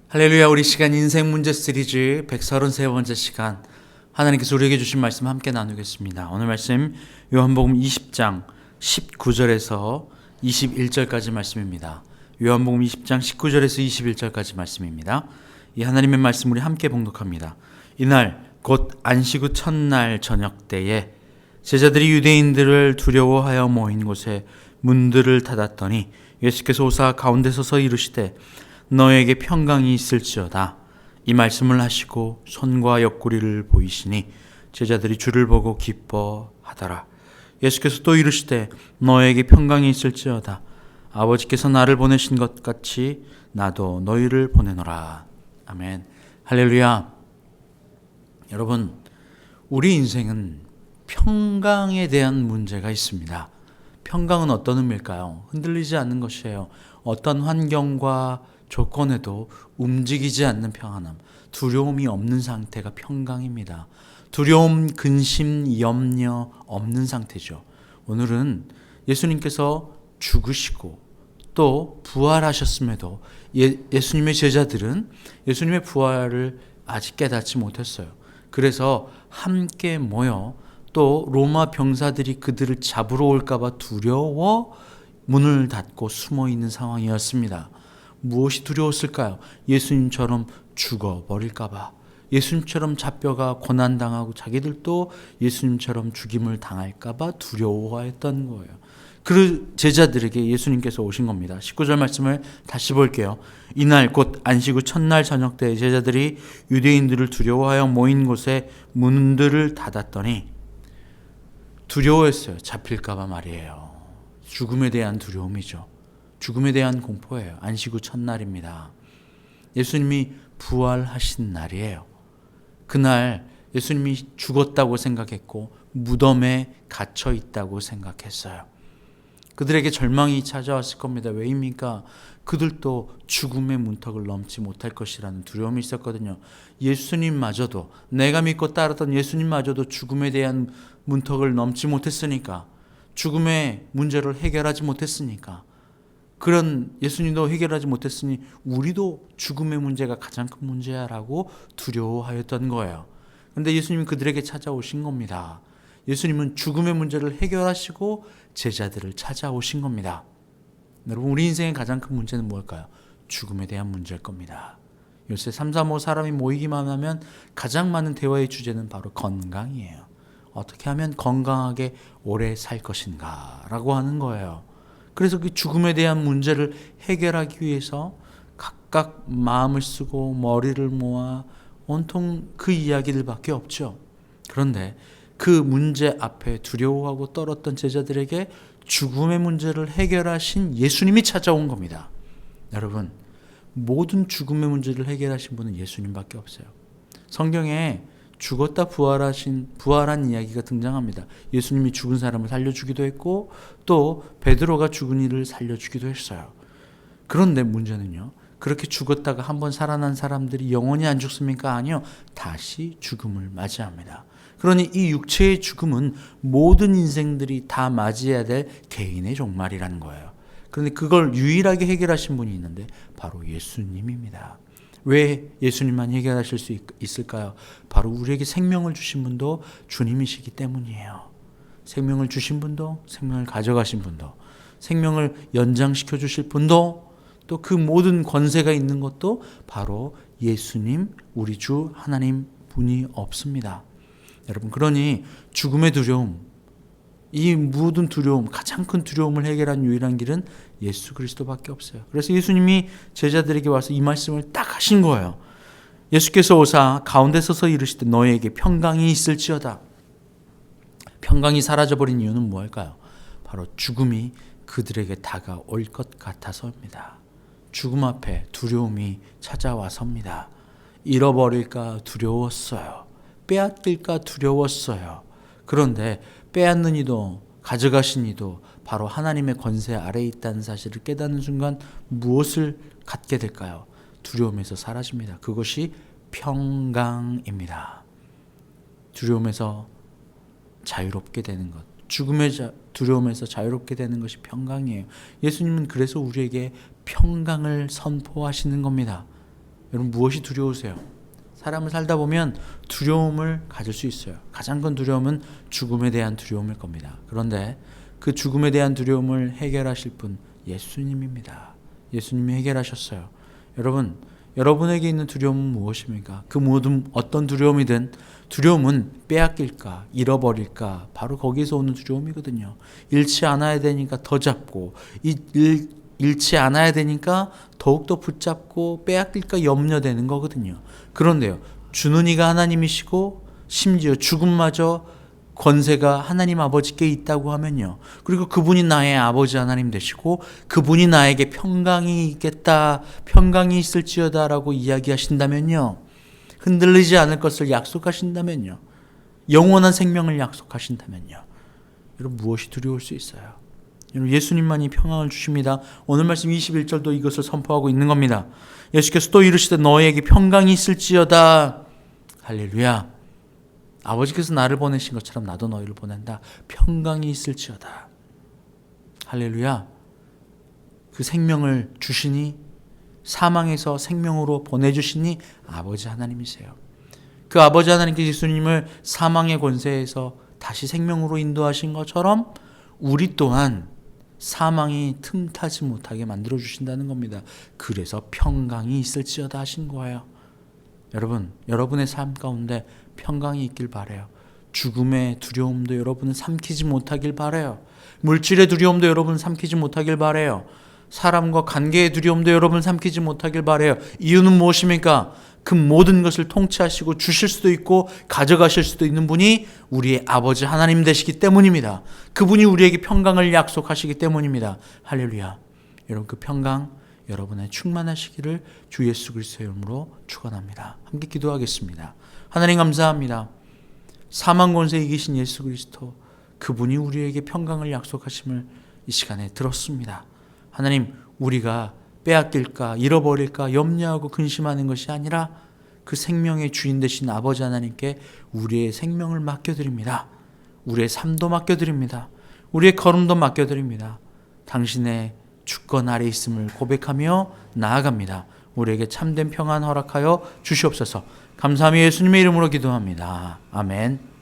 할렐루야. 우리 시간 인생 문제 시리즈 133번째 시간, 하나님께서 우리에게 주신 말씀 함께 나누겠습니다. 오늘 말씀 요한복음 20장 19절에서 21절까지 말씀입니다. 요한복음 20장 19절에서 21절까지 말씀입니다. 이 하나님의 말씀 우리 함께 봉독합니다. 이날 곧 안식 후 첫날 저녁 때에 제자들이 유대인들을 두려워하여 모인 곳에 문들을 닫았더니 예수께서 오사 가운데 서서 이르시되 너에게 평강이 있을지어다. 이 말씀을 하시고 손과 옆구리를 보이시니 제자들이 주를 보고 기뻐하더라. 예수께서 또 이르시되 너에게 평강이 있을지어다. 아버지께서 나를 보내신 것 같이 나도 너희를 보내노라. 아멘. 할렐루야. 여러분, 우리 인생은 평강에 대한 문제가 있습니다. 평강은 어떤 의미일까요? 흔들리지 않는 것이에요. 어떤 환경과 조건에도 움직이지 않는 평안함, 두려움이 없는 상태가 평강입니다. 두려움, 근심, 염려 없는 상태죠. 오늘은 예수님께서 죽으시고 또 부활하셨음에도 예수님의 제자들은 예수님의 부활을 아직 깨닫지 못했어요. 그래서 함께 모여 또 로마 병사들이 그들을 잡으러 올까 봐 두려워 문을 닫고 숨어 있는 상황이었습니다. 무엇이 두려웠을까요? 예수님처럼 죽어버릴까 봐. 예수님처럼 잡혀가 고난당하고 자기들도 예수님처럼 죽임을 당할까 봐 두려워했던 거예요. 그 제자들에게 예수님께서 오신 겁니다. 19절 말씀을 다시 볼게요. 이날 곧 안식 후 첫날 저녁 때 제자들이 유대인들을 두려워하여 모인 곳에 문들을 닫았더니, 두려워했어요. 잡힐까 봐 말이에요. 죽음에 대한 두려움이죠. 죽음에 대한 공포예요. 안식 후 첫날입니다. 예수님이 부활하신 날이에요. 그날 예수님이 죽었다고 생각했고 무덤에 갇혀 있다고 생각했어요. 그들에게 절망이 찾아왔을 겁니다. 왜입니까? 그들도 죽음의 문턱을 넘지 못할 것이라는 두려움이 있었거든요. 예수님마저도, 내가 믿고 따르던 예수님마저도 죽음에 대한 문턱을 넘지 못했으니까, 죽음의 문제를 해결하지 못했으니까, 그런 예수님도 해결하지 못했으니 우리도 죽음의 문제가 가장 큰 문제야라고 두려워하였던 거예요. 그런데 예수님은 그들에게 찾아오신 겁니다. 예수님은 죽음의 문제를 해결하시고 제자들을 찾아오신 겁니다. 여러분, 우리 인생의 가장 큰 문제는 뭘까요? 죽음에 대한 문제일 겁니다. 요새 3, 4, 5 사람이 모이기만 하면 가장 많은 대화의 주제는 바로 건강이에요. 어떻게 하면 건강하게 오래 살 것인가 라고 하는 거예요. 그래서 그 죽음에 대한 문제를 해결하기 위해서 각각 마음을 쓰고 머리를 모아 온통 그 이야기들밖에 없죠. 그런데 그 문제 앞에 두려워하고 떨었던 제자들에게 죽음의 문제를 해결하신 예수님이 찾아온 겁니다. 여러분, 모든 죽음의 문제를 해결하신 분은 예수님밖에 없어요. 성경에 죽었다 부활한 이야기가 등장합니다. 예수님이 죽은 사람을 살려주기도 했고 또 베드로가 죽은 이를 살려주기도 했어요. 그런데 문제는요, 그렇게 죽었다가 한번 살아난 사람들이 영원히 안 죽습니까? 아니요. 다시 죽음을 맞이합니다. 그러니 이 육체의 죽음은 모든 인생들이 다 맞이해야 될 개인의 종말이라는 거예요. 그런데 그걸 유일하게 해결하신 분이 있는데 바로 예수님입니다. 왜 예수님만 해결하실 수 있을까요? 바로 우리에게 생명을 주신 분도 주님이시기 때문이에요. 생명을 주신 분도, 생명을 가져가신 분도, 생명을 연장시켜 주실 분도, 또 그 모든 권세가 있는 것도 바로 예수님, 우리 주 하나님 분이 없습니다. 여러분, 그러니 죽음의 두려움, 이 모든 두려움, 가장 큰 두려움을 해결한 유일한 길은 예수 그리스도밖에 없어요. 그래서 예수님이 제자들에게 와서 이 말씀을 딱 하신 거예요. 예수께서 오사 가운데 서서 이르시되 너희에게 평강이 있을지어다. 평강이 사라져버린 이유는 무엇일까요? 바로 죽음이 그들에게 다가올 것 같아서입니다. 죽음 앞에 두려움이 찾아와서입니다. 잃어버릴까 두려웠어요. 빼앗길까 두려웠어요. 그런데 빼앗는 이도 가져가신 이도 바로 하나님의 권세 아래에 있다는 사실을 깨닫는 순간 무엇을 갖게 될까요? 두려움에서 사라집니다. 그것이 평강입니다. 두려움에서 자유롭게 되는 것, 죽음의 두려움에서 자유롭게 되는 것이 평강이에요. 예수님은 그래서 우리에게 평강을 선포하시는 겁니다. 여러분 무엇이 두려우세요? 사람을 살다 보면 두려움을 가질 수 있어요. 가장 큰 두려움은 죽음에 대한 두려움일 겁니다. 그런데 그 죽음에 대한 두려움을 해결하실 분 예수님입니다. 예수님이 해결하셨어요. 여러분, 여러분에게 있는 두려움은 무엇입니까? 그 모든 어떤 두려움이든 두려움은 빼앗길까, 잃어버릴까, 바로 거기서 오는 두려움이거든요. 잃지 않아야 되니까 더 잡고, 잃지 않아야 되니까 더욱더 붙잡고 빼앗길까 염려되는 거거든요. 그런데요, 주는 이가 하나님이시고 심지어 죽음마저 권세가 하나님 아버지께 있다고 하면요, 그리고 그분이 나의 아버지 하나님 되시고 그분이 나에게 평강이 있겠다, 평강이 있을지어다 라고 이야기하신다면요, 흔들리지 않을 것을 약속하신다면요, 영원한 생명을 약속하신다면요, 여러분 무엇이 두려울 수 있어요? 여러분 예수님만이 평강을 주십니다. 오늘 말씀 21절도 이것을 선포하고 있는 겁니다. 예수께서 또 이르시되 너희에게 평강이 있을지어다. 할렐루야. 아버지께서 나를 보내신 것처럼 나도 너희를 보낸다. 평강이 있을지어다. 할렐루야. 그 생명을 주시니, 사망에서 생명으로 보내주시니 아버지 하나님이세요. 그 아버지 하나님께 예수님을 사망의 권세에서 다시 생명으로 인도하신 것처럼 우리 또한 사망이 틈타지 못하게 만들어 주신다는 겁니다. 그래서 평강이 있을지어다 하신 거예요. 여러분, 여러분의 삶 가운데 평강이 있길 바라요. 죽음의 두려움도 여러분은 삼키지 못하길 바라요. 물질의 두려움도 여러분은 삼키지 못하길 바라요. 사람과 관계의 두려움도 여러분은 삼키지 못하길 바라요. 이유는 무엇입니까? 그 모든 것을 통치하시고 주실 수도 있고 가져가실 수도 있는 분이 우리의 아버지 하나님 되시기 때문입니다. 그분이 우리에게 평강을 약속하시기 때문입니다. 할렐루야. 여러분 그 평강 여러분의 충만하시기를 주 예수 그리스도의 이름으로 축원합니다. 함께 기도하겠습니다. 하나님 감사합니다. 사망 권세 이기신 예수 그리스도, 그분이 우리에게 평강을 약속하심을 이 시간에 들었습니다. 하나님, 우리가 빼앗길까 잃어버릴까 염려하고 근심하는 것이 아니라 그 생명의 주인 되신 아버지 하나님께 우리의 생명을 맡겨드립니다. 우리의 삶도 맡겨드립니다. 우리의 걸음도 맡겨드립니다. 당신의 주권 아래 있음을 고백하며 나아갑니다. 우리에게 참된 평안 허락하여 주시옵소서. 감사하며 예수님의 이름으로 기도합니다. 아멘.